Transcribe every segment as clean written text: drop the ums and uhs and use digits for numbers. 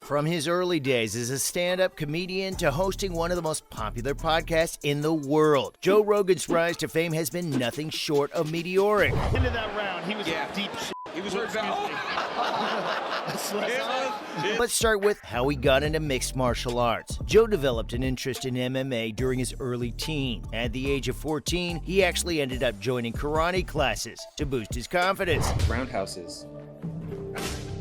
From his early days as a stand-up comedian to hosting one of the most popular podcasts in the world, Joe Rogan's rise to fame has been nothing short of meteoric. Into that round, he was deep shit. He was hurt about. Let's start with how he got into mixed martial arts. Joe developed an interest in MMA during his early teen. At the age of 14, he actually ended up joining karate classes to boost his confidence. Roundhouses.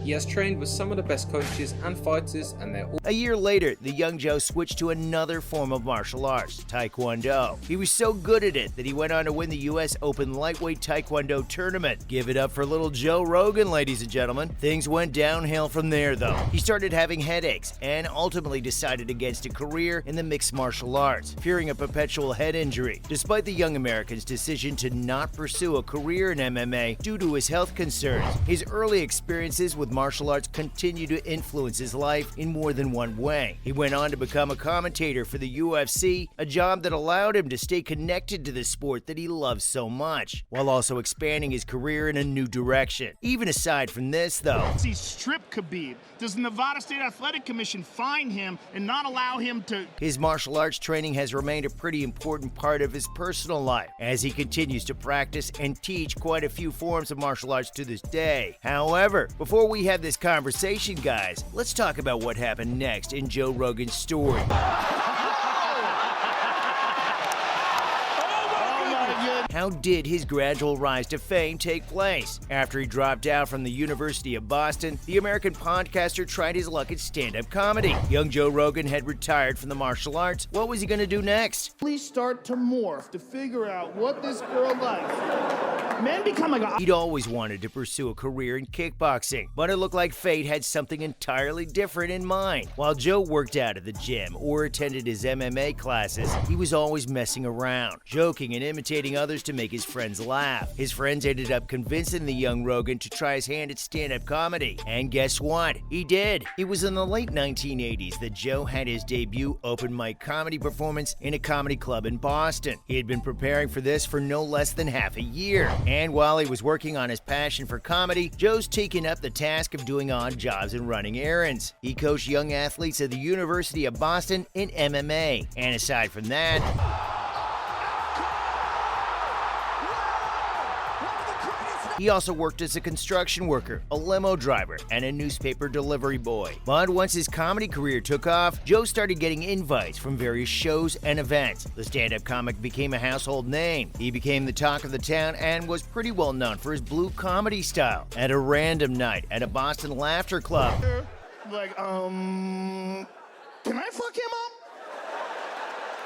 He has trained with some of the best coaches and fighters, and they're all... A year later, the young Joe switched to another form of martial arts, Taekwondo. He was so good at it that he went on to win the U.S. Open Lightweight Taekwondo Tournament. Give it up for little Joe Rogan, ladies and gentlemen. Things went downhill from there, though. He started having headaches and ultimately decided against a career in the mixed martial arts, fearing a perpetual head injury. Despite the young American's decision to not pursue a career in MMA due to his health concerns, his early experiences with martial arts continue to influence his life in more than one way. He went on to become a commentator for the UFC, a job that allowed him to stay connected to the sport that he loves so much, while also expanding his career in a new direction. Even aside from this, though, He stripped Khabib. Does the Nevada State Athletic Commission fine him and not allow him to... his martial arts training has remained a pretty important part of his personal life, as he continues to practice and teach quite a few forms of martial arts to this day. However, before we have this conversation, guys, let's talk about what happened next in Joe Rogan's story. How did his gradual rise to fame take place? After he dropped out from the University of Boston, the American podcaster tried his luck at stand-up comedy. Young Joe Rogan had retired from the martial arts. What was he going to do next? Please start to morph to figure out what this girl likes. Men become like a... He'd always wanted to pursue a career in kickboxing, but it looked like fate had something entirely different in mind. While Joe worked out at the gym or attended his MMA classes, he was always messing around, joking and imitating others to make his friends laugh. His friends ended up convincing the young Rogan to try his hand at stand-up comedy. And guess what? He did. It was in the late 1980s that Joe had his debut open mic comedy performance in a comedy club in Boston. He had been preparing for this for no less than half a year. And while he was working on his passion for comedy, Joe's taken up the task of doing odd jobs and running errands. He coached young athletes at the University of Boston in MMA. And aside from that, he also worked as a construction worker, a limo driver, and a newspaper delivery boy. But once his comedy career took off, Joe started getting invites from various shows and events. The stand-up comic became a household name. He became the talk of the town and was pretty well known for his blue comedy style. At a random night at a Boston laughter club, Like, can I fuck him up?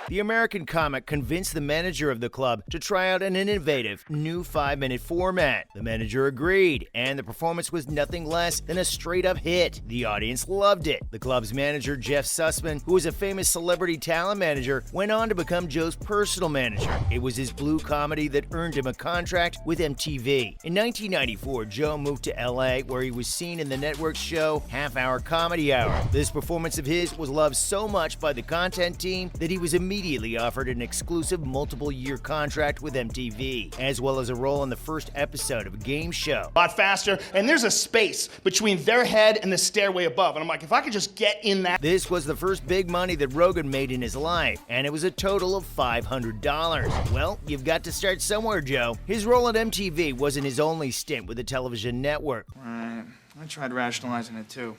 the American comic convinced the manager of the club to try out an innovative new 5-minute format. The manager agreed, and the performance was nothing less than a straight-up hit. The audience loved it. The club's manager, Jeff Sussman, who was a famous celebrity talent manager, went on to become Joe's personal manager. It was his blue comedy that earned him a contract with MTV. In 1994, Joe moved to LA, where he was seen in the network's show Half Hour Comedy Hour. This performance of his was loved so much by the content team that he was immediately offered an exclusive multiple-year contract with MTV, as well as a role in the first episode of a game show. A lot faster, and there's a space between their head and the stairway above. And I'm like, if I could just get in that... This was the first big money that Rogan made in his life, and it was a total of $500. Well, you've got to start somewhere, Joe. His role at MTV wasn't his only stint with the television network. Right. I tried rationalizing it too.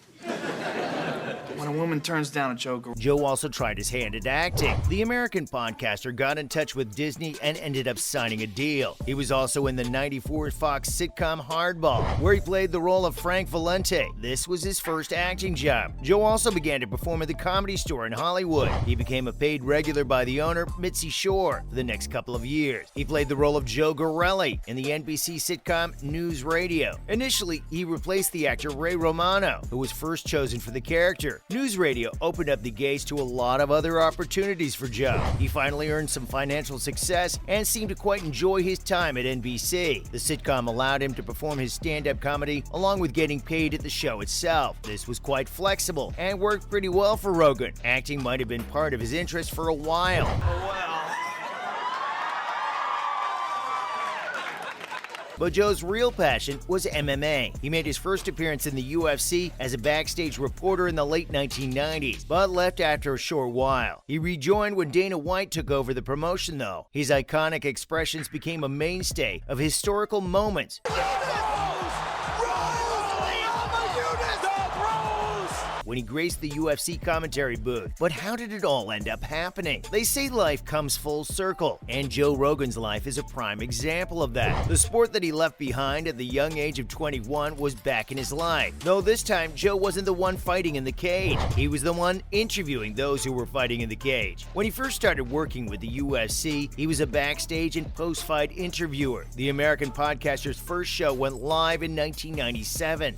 When a woman turns down a joke... Joe also tried his hand at acting. The American podcaster got in touch with Disney and ended up signing a deal. He was also in the '94 Fox sitcom Hardball, where he played the role of Frank Valente. This was his first acting job. Joe also began to perform at the Comedy Store in Hollywood. He became a paid regular by the owner, Mitzi Shore, for the next couple of years. He played the role of Joe Gorelli in the NBC sitcom News Radio. Initially, he replaced the actor Ray Romano, who was first chosen for the character. News Radio opened up the gates to a lot of other opportunities for Joe. He finally earned some financial success and seemed to quite enjoy his time at NBC. The sitcom allowed him to perform his stand-up comedy along with getting paid at the show itself. This was quite flexible and worked pretty well for Rogan. Acting might have been part of his interest for a while. But Joe's real passion was MMA. He made his first appearance in the UFC as a backstage reporter in the late 1990s, but left after a short while. He rejoined when Dana White took over the promotion, though. His iconic expressions became a mainstay of historical moments. When he graced the UFC commentary booth. But how did it all end up happening? They say life comes full circle, and Joe Rogan's life is a prime example of that. The sport that he left behind at the young age of 21 was back in his life, though this time Joe wasn't the one fighting in the cage. He was the one interviewing those who were fighting in the cage. When he first started working with the UFC, he was a backstage and post-fight interviewer. The American podcaster's first show went live in 1997.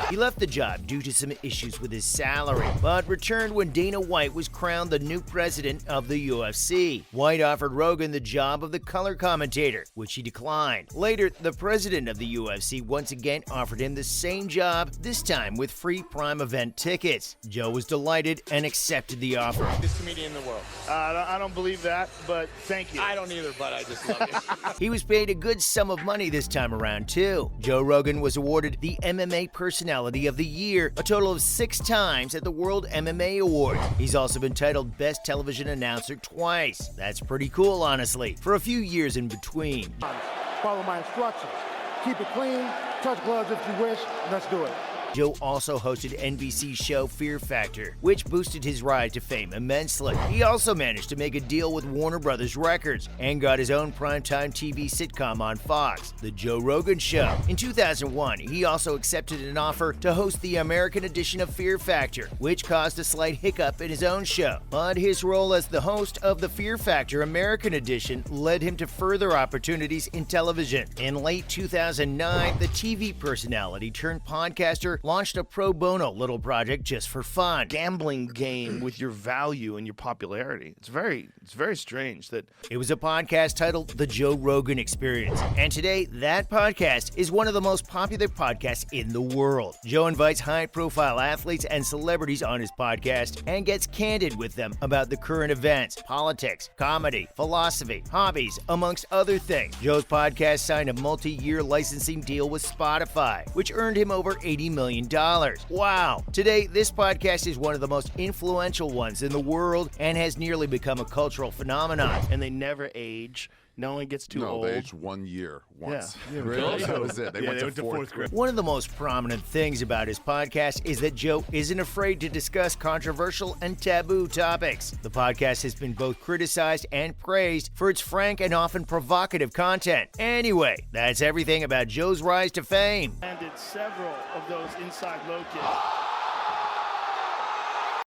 He left the job due to some issues with his salary, but returned when Dana White was crowned the new president of the UFC. White offered Rogan the job of the color commentator, which he declined. Later, the president of the UFC once again offered him the same job, this time with free Prime event tickets. Joe was delighted and accepted the offer. Biggest comedian in the world. I don't believe that, but thank you. I don't either, but I just love you. He was paid a good sum of money this time around, too. Joe Rogan was awarded the MMA Personality of the Year a total of 6 times at the World MMA Awards. He's also been titled Best Television Announcer twice. That's pretty cool, honestly, for a few years in between. Follow my instructions. Keep it clean, touch gloves if you wish, let's do it. Joe also hosted NBC's show Fear Factor, which boosted his rise to fame immensely. He also managed to make a deal with Warner Brothers Records and got his own primetime TV sitcom on Fox, The Joe Rogan Show. In 2001, he also accepted an offer to host the American edition of Fear Factor, which caused a slight hiccup in his own show. But his role as the host of the Fear Factor American edition led him to further opportunities in television. In late 2009, the TV personality turned podcaster launched a pro bono little project just for fun. Gambling game with your value and your popularity. It's very strange that it was a podcast titled The Joe Rogan Experience. And today, that podcast is one of the most popular podcasts in the world. Joe invites high-profile athletes and celebrities on his podcast and gets candid with them about the current events, politics, comedy, philosophy, hobbies, amongst other things. Joe's podcast signed a multi-year licensing deal with Spotify, which earned him over $80 million. Wow! Today, this podcast is one of the most influential ones in the world and has nearly become a cultural phenomenon. and they never age. No one gets too old. No, they aged 1 year once. Yeah. Really? That was it. They went to fourth grade. One of the most prominent things about his podcast is that Joe isn't afraid to discuss controversial and taboo topics. The podcast has been both criticized and praised for its frank and often provocative content. Anyway, that's everything about Joe's rise to fame. Landed several of those inside low kicks.